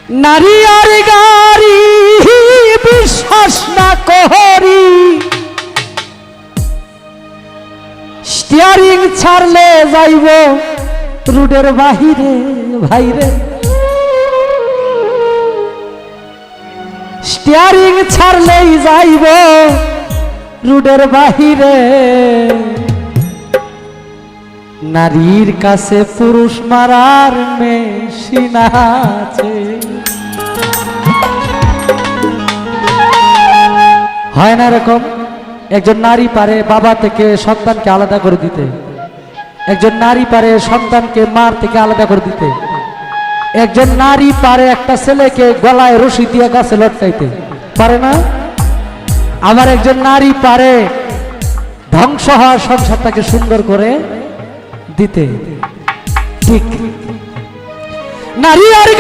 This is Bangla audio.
নারী আর গাড়ি বিশ্বাস না করি, স্টিয়ারিং ছাড়লে যাইব রুডের বাহিরে। ভাইরে স্টিয়ারিং ছাড়লেই যাইব রুডের বাহিরে। নারীর কাছে পুরুষ মারার মেশিন আছে। হয় না এরকম? একজন নারী পারে বাবা থেকে সন্তানকে আলাদা করে দিতে, একজন নারী পারে সন্তানকে মার থেকে আলাদা করে দিতে, একজন নারী পারে একটা ছেলেকে গলায় রশি দিয়ে গাছে লটকাইতে, পারে না? আবার একজন নারী পারে ধ্বংস হওয়ার সংসারটাকে সুন্দর করে দিতে। ঠিক নারী আর